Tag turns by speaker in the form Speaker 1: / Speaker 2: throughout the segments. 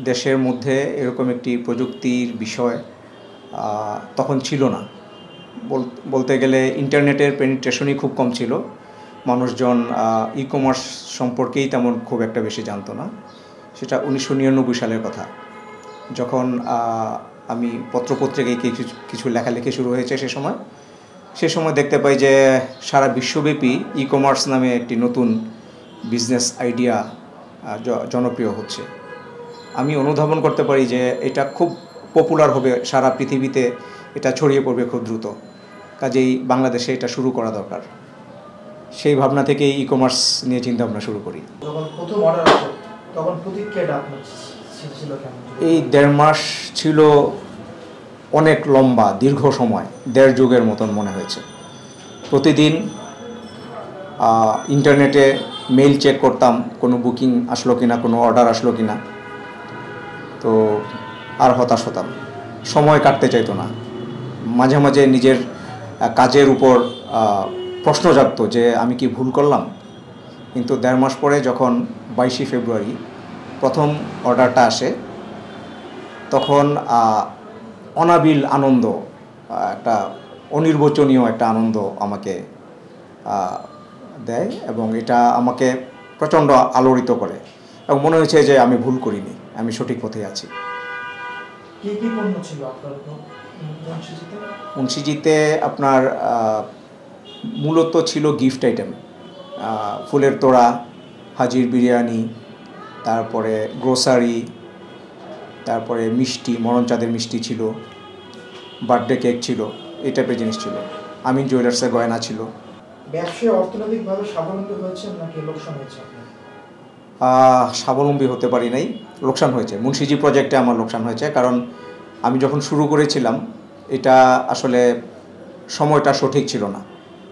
Speaker 1: দেশের মধ্যে এরকম একটি প্রযুক্তির বিষয় তখন ছিল না। বলতে গেলে ইন্টারনেটের পেনিট্রেশনই খুব কম ছিল। মানুষজন ই কমার্স সম্পর্কেই তেমন খুব একটা বেশি জানতো না। সেটা 1999 সালের কথা, যখন আমি পত্রপত্রিকায় কিছু লেখালেখি শুরু হয়েছে। সে সময় দেখতে পাই যে সারা বিশ্বব্যাপী ই কমার্স নামে একটি নতুন বিজনেস আইডিয়া জনপ্রিয় হচ্ছে। আমি অনুধাবন করতে পারি যে এটা খুব পপুলার হবে, সারা পৃথিবীতে এটা ছড়িয়ে পড়বে খুব দ্রুত, কাজেই বাংলাদেশে এটা শুরু করা দরকার। সেই ভাবনা থেকেই ই কমার্স নিয়ে চিন্তা ভাবনা শুরু করি।
Speaker 2: যখন প্রথম অর্ডার আসে তখন প্রতিক্রিয়াটা আপনার ছিল কেমন?
Speaker 1: এই 1.5 মাস ছিল অনেক লম্বা, দীর্ঘ সময়, 1.5 যুগের মতন মনে হয়েছে। প্রতিদিন ইন্টারনেটে মেইল চেক করতাম, কোনো বুকিং আসলো কিনা, কোনো অর্ডার আসলো কিনা। তো আর হতাশ হতাম, সময় কাটতে চাইতো না। মাঝে মাঝে নিজের কাজের উপর প্রশ্ন জাগতো যে আমি কি ভুল করলাম। কিন্তু 1.5 মাস পরে যখন 22শে ফেব্রুয়ারি প্রথম অর্ডারটা আসে, তখন অনাবিল আনন্দ, একটা অনির্বচনীয় একটা আনন্দ আমাকে দেয়, এবং এটা আমাকে প্রচণ্ড আলোড়িত করে, এবং মনে হয়েছে যে আমি ভুল করিনি, আমি সঠিক পথে আছি।
Speaker 2: কি কি পণ্য ছিল আপনার
Speaker 1: মুন্সিজিতে? আপনার মূলত ছিল গিফট আইটেম, ফুলের তোড়া, হাজির বিরিয়ানি, তারপরে গ্রোসারি, তারপরে মিষ্টি, মরণচাঁদের মিষ্টি ছিল, বার্থডে কেক ছিল, এই টাইপের জিনিস ছিল। আমিন জুয়েলার্সের গয়না ছিল।
Speaker 2: ব্যবসায় অর্থনৈতিকভাবে স্বাবলম্বী হয়েছেন নাকি লোকসান হয়েছে?
Speaker 1: স্বাবলম্বী হতে পারি নাই, লোকসান হয়েছে। মুন্সিজি প্রজেক্টে আমার লোকসান হয়েছে, কারণ আমি যখন শুরু করেছিলাম এটা আসলে সময়টা সঠিক ছিল না।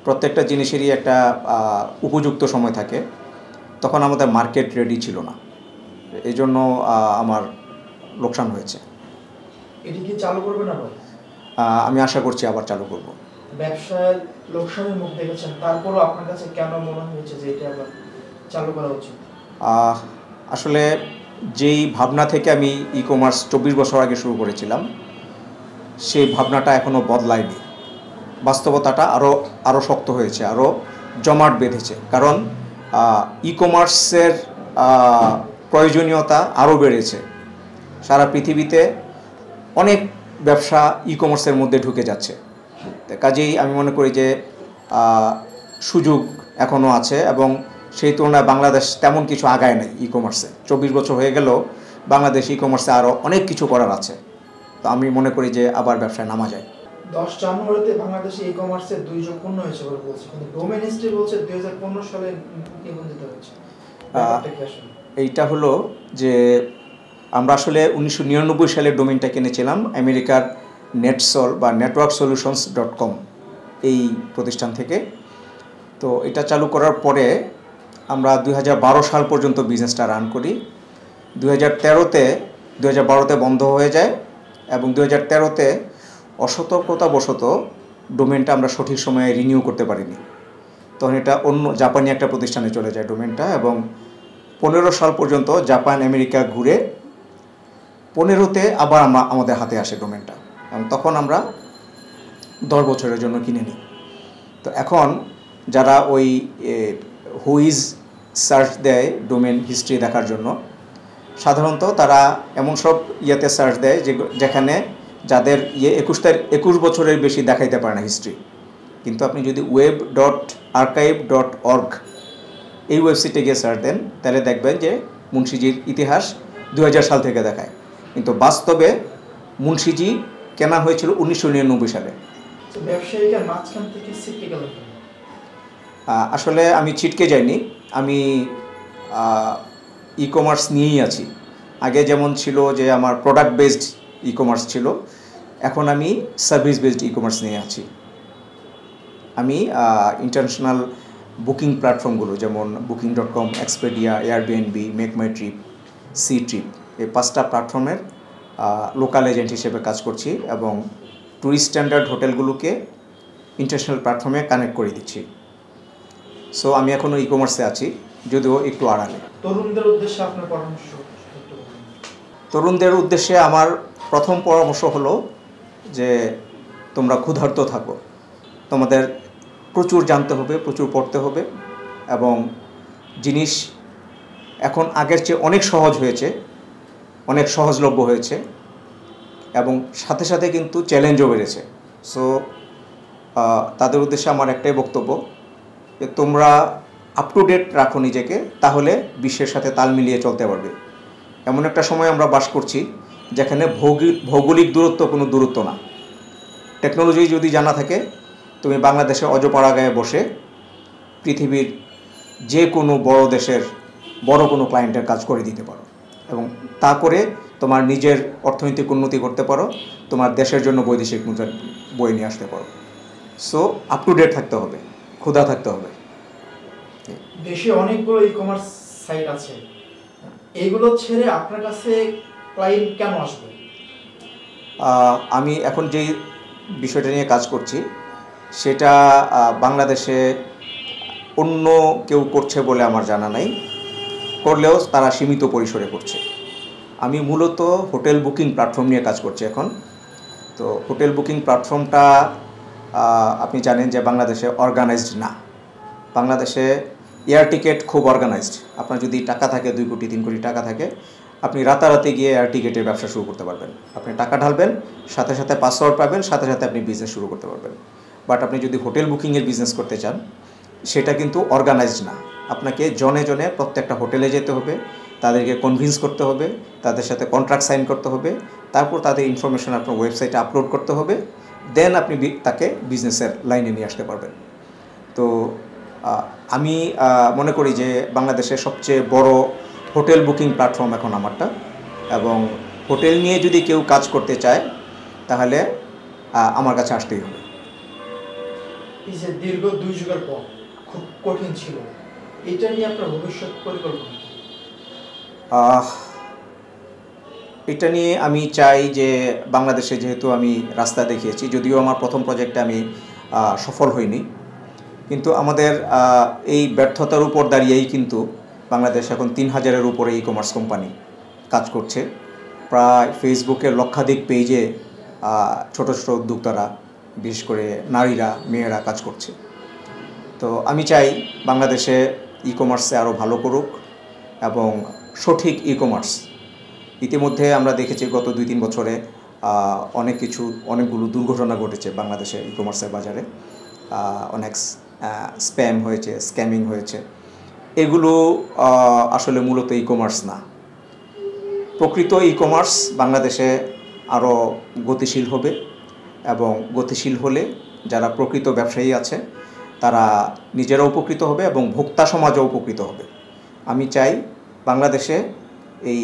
Speaker 1: প্রত্যেকটা জিনিসেরই একটা উপযুক্ত সময় থাকে, তখন আমাদের মার্কেট রেডি ছিল না, এই জন্য আমার লোকসান হয়েছে।
Speaker 2: এটি কি চালু করবেন আবার?
Speaker 1: আমি আশা করছি আবার চালু করব।
Speaker 2: ব্যবসায় লোকসানের মুখ দেখেছেন, তারপরও আপনার কাছে কেন মনে হয়েছে যে এটা আবার চালু করা উচিত?
Speaker 1: আসলে যেই ভাবনা থেকে আমি ই কমার্স 24 বছর আগে শুরু করেছিলাম, সেই ভাবনাটা এখনও বদলায়নি। বাস্তবতাটা আরও শক্ত হয়েছে, আরও জমাট বেঁধেছে, কারণ ই কমার্সের প্রয়োজনীয়তা আরও বেড়েছে। সারা পৃথিবীতে অনেক ব্যবসা ই কমার্সের মধ্যে ঢুকে যাচ্ছে। কাজেই আমি মনে করি যে সুযোগ এখনও আছে, এবং সেই তুলনায় বাংলাদেশ তেমন কিছু আগায় নাই ই কমার্সে। 24 বছর হয়ে গেলেও বাংলাদেশ ই কমার্সে আরও অনেক কিছু করার আছে। তো আমি মনে করি যে আবার ব্যবসায় নামা যায়।
Speaker 2: 10 জানুয়ারিতে বাংলাদেশে ই কমার্সের 2 যুগ পূর্ণ হয়েছে বলে বলছে, কিন্তু ডোমেইন হিস্ট্রি বলছে 2015 সালে নিবন্ধিত হয়েছে।
Speaker 1: এইটা হলো যে আমরা আসলে 1999 সালে ডোমেইনটা কিনেছিলাম আমেরিকার নেটসল বা networksolutions.com এই প্রতিষ্ঠান থেকে। তো এটা চালু করার পরে আমরা 2012 সাল পর্যন্ত বিজনেসটা রান করি। 2012তে বন্ধ হয়ে যায়, এবং 2013তে অসতর্কতাবশত ডোমেনটা আমরা সঠিক সময়ে রিনিউ করতে পারিনি। তখন এটা অন্য জাপানি একটা প্রতিষ্ঠানে চলে যায় ডোমেনটা, এবং 15 সাল পর্যন্ত জাপান আমেরিকা ঘুরে 15তে আবার আমাদের হাতে আসে ডোমেনটা, এবং তখন আমরা 10 বছরের জন্য কিনে নিই। তো এখন যারা ওই হুইজ সার্চ দেয় ডোমেন হিস্ট্রি দেখার জন্য, সাধারণত তারা এমন সব ইয়েতে সার্চ দেয় যেখানে যাদের 21 বছরের বেশি দেখাইতে পারে না হিস্ট্রি। কিন্তু আপনি যদি web.archive.org এই ওয়েবসাইটে গিয়ে সার্চ দেন, তাহলে দেখবেন যে মুন্সিজির ইতিহাস 2000 সাল থেকে দেখায়। কিন্তু বাস্তবে মুন্সিজি কেনা হয়েছিল 1999 সালে। আসলে আমি ছিটকে যাইনি, আমি ই কমার্স নিয়েই আছি। আগে যেমন ছিল যে আমার প্রোডাক্ট বেসড ই কমার্স ছিল, এখন আমি সার্ভিস বেসড ই কমার্স নিয়ে আছি। আমি ইন্টারন্যাশনাল বুকিং প্ল্যাটফর্মগুলো যেমন booking.com, এক্সপেডিয়া, এয়ারবিএনবি, মেক মাই ট্রিপ, সি ট্রিপ, এই 5টা প্ল্যাটফর্মের লোকাল এজেন্ট হিসেবে কাজ করছি, এবং ট্যুরিস্ট স্ট্যান্ডার্ড হোটেলগুলোকে ইন্টারন্যাশনাল প্ল্যাটফর্মে কানেক্ট করে দিচ্ছি। সো আমি এখনও ই কমার্সে আছি, যদিও একটু আড়ালে।
Speaker 2: তরুণদের উদ্দেশ্যে আপনার পরামর্শ?
Speaker 1: তরুণদের উদ্দেশ্যে আমার প্রথম পরামর্শ হলো যে তোমরা ক্ষুধার্ত থাকো, তোমাদের প্রচুর জানতে হবে, প্রচুর পড়তে হবে, এবং জিনিস এখন আগের চেয়ে অনেক সহজ হয়েছে, অনেক সহজলভ্য হয়েছে, এবং সাথে সাথে কিন্তু চ্যালেঞ্জও বেড়েছে। সো তাদের উদ্দেশ্যে আমার একটাই বক্তব্য যে তোমরা আপ টু ডেট রাখো নিজেকে, তাহলে বিশ্বের সাথে তাল মিলিয়ে চলতে পারবে। এমন একটা সময় আমরা বাস করছি যেখানে ভৌগোলিক দূরত্ব কোনো দূরত্ব না। টেকনোলজি যদি জানা থাকে, তুমি বাংলাদেশে অজপাড়া গায়ে বসে পৃথিবীর যে কোনো বড় দেশের বড় কোনো ক্লায়েন্টের কাজ করে দিতে পারো, এবং তা করে তোমার নিজের অর্থনৈতিক উন্নতি করতে পারো, তোমার দেশের জন্য বৈদেশিক মুদ্রা বয়ে নিয়ে আসতে পারো। সো আপ টু ডেট থাকতে হবে, ক্ষুধা থাকতে হবে।
Speaker 2: দেশে অনেকগুলো ই-কমার্স সাইট আছে, এইগুলো ছেড়ে আপনার কাছে ক্লায়েন্ট কেন আসবে?
Speaker 1: আমি এখন যেই বিষয়টা নিয়ে কাজ করছি সেটা বাংলাদেশে অন্য কেউ করছে বলে আমার জানা নাই, করলেও তারা সীমিত পরিসরে করছে। আমি মূলত হোটেল বুকিং প্ল্যাটফর্ম নিয়ে কাজ করছি এখন। তো হোটেল বুকিং প্ল্যাটফর্মটা আপনি জানেন যে বাংলাদেশে অর্গানাইজড না। বাংলাদেশে এয়ার টিকিট খুব অর্গানাইজড। আপনার যদি টাকা থাকে 2 কোটি 3 কোটি টাকা থাকে, আপনি রাতারাতি গিয়ে এয়ার টিকিটের ব্যবসা শুরু করতে পারবেন। আপনি টাকা ঢালবেন, সাথে সাথে পাসওয়ার্ড পাবেন, সাথে সাথে আপনি বিজনেস শুরু করতে পারবেন। বাট আপনি যদি হোটেল বুকিংয়ের বিজনেস করতে চান, সেটা কিন্তু অর্গানাইজড না। আপনাকে জনে জনে প্রত্যেকটা হোটেলে যেতে হবে, তাদেরকে কনভিন্স করতে হবে, তাদের সাথে কন্ট্রাক্ট সাইন করতে হবে, তারপর তাদের ইনফরমেশন আপনার ওয়েবসাইটে আপলোড করতে হবে, দেন আপনি তাকে বিজনেসের লাইনে নিয়ে আসতে পারবেন। তো আমি মনে করি যে বাংলাদেশের সবচেয়ে বড় হোটেল বুকিং প্ল্যাটফর্ম এখন আমারটা, এবং হোটেল নিয়ে যদি কেউ কাজ করতে চায় তাহলে আমার কাছে আসতেই হবে।
Speaker 2: এই যে দীর্ঘ 2 যুগের পর খুব কঠিন ছিল, এটা নিয়ে আপনার ভবিষ্যৎ পরিকল্পনা কি?
Speaker 1: এটা নিয়ে আমি চাই যে বাংলাদেশে যেহেতু আমি রাস্তা দেখিয়েছি, যদিও আমার প্রথম প্রজেক্টে আমি সফল হইনি, কিন্তু আমাদের এই ব্যর্থতার উপর দাঁড়িয়েই কিন্তু বাংলাদেশ এখন 3000-এর উপরে ই-কমার্স কোম্পানি কাজ করছে। প্রায় ফেসবুকের লক্ষাধিক পেজে ছোট ছোট উদ্যোক্তারা, বিশেষ করে নারীরা, মেয়েরা কাজ করছে। তো আমি চাই বাংলাদেশে ই-কমার্সে আরও ভালো করুক, এবং সঠিক ই-কমার্স। ইতিমধ্যে আমরা দেখেছি গত 2-3 বছরে অনেকগুলো দুর্ঘটনা ঘটেছে বাংলাদেশে ই-কমার্সের বাজারে। অনেক স্প্যাম হয়েছে, স্ক্যামিং হয়েছে। এগুলো আসলে মূলত ই-কমার্স না। প্রকৃত ই-কমার্স বাংলাদেশে আরও গতিশীল হবে, এবং গতিশীল হলে যারা প্রকৃত ব্যবসায়ী আছে তারা নিজেরাও উপকৃত হবে এবং ভোক্তা সমাজও উপকৃত হবে। আমি চাই বাংলাদেশে এই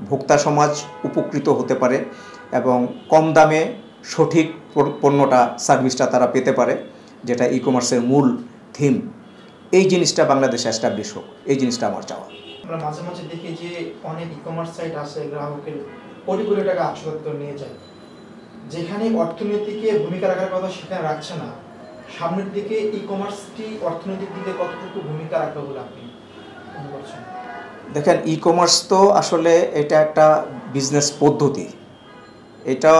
Speaker 1: ভোক্তা সমাজ উপকৃত হতে পারে এবং কম দামে সঠিক পণ্যটা, সার্ভিসটা তারা পেতে পারে, যেটা ই-কমার্সের মূল থিম। এই জিনিসটা বাংলাদেশে এস্টাবলিশ হোক, এই জিনিসটা আমার চাওয়া।
Speaker 2: আমরা মাঝে মাঝে দেখি যে অনেক ই-কমার্স সাইট আছে, গ্রাহকের কোটি কোটি টাকা আত্মসাৎ করে নিয়ে যায়। যেখানে অর্থনীতিকে ভূমিকা রাখার কথা সেখানে রাখছে না। সামনের দিকে ই-কমার্সটি অর্থনৈতিক দিকে কতটুকু ভূমিকা রাখবে বলে আপনি মনে করছেন?
Speaker 1: দেখেন, ই-কমার্স তো আসলে এটা একটা বিজনেস পদ্ধতি। এটা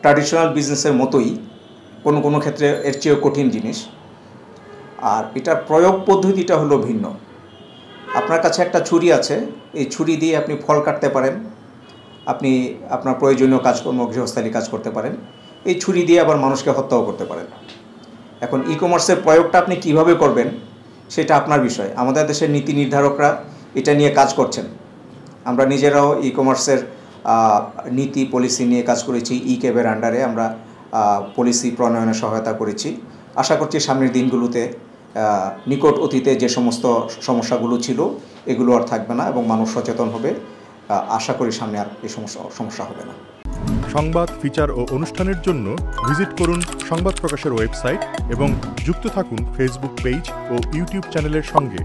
Speaker 1: ট্র্যাডিশনাল বিজনেসের মতোই, কোনো ক্ষেত্রে এর চেয়েও কঠিন জিনিস। আর এটার প্রয়োগ পদ্ধতিটা হলো ভিন্ন। আপনার কাছে একটা ছুরি আছে, এই ছুরি দিয়ে আপনি ফল কাটতে পারেন, আপনি আপনার প্রয়োজনীয় কাজকর্ম, গৃহস্থালী কাজ করতে পারেন। এই ছুরি দিয়ে আবার মানুষকে হত্যাও করতে পারেন। এখন ই-কমার্সের প্রয়োগটা আপনি কিভাবে করবেন সেটা আপনার বিষয়। আমাদের দেশের নীতি নির্ধারকরা এটা নিয়ে কাজ করছেন। আমরা নিজেরাও ই-কমার্সের নীতি পলিসি নিয়ে কাজ করেছি। ই-ক্যাবের আন্ডারে আমরা পলিসি প্রণয়নে সহায়তা করেছি। আশা করছি সামনের দিনগুলোতে নিকট অতীতে যে সমস্ত সমস্যাগুলো ছিল এগুলো আর থাকবে না এবং মানুষ সচেতন হবে। আশা করি সামনে আর এই সমস্যা হবে না।
Speaker 3: সংবাদ, ফিচার ও অনুষ্ঠানের জন্য ভিজিট করুন সংবাদ প্রকাশের ওয়েবসাইট এবং যুক্ত থাকুন ফেসবুক পেজ ও ইউটিউব চ্যানেলের সঙ্গে।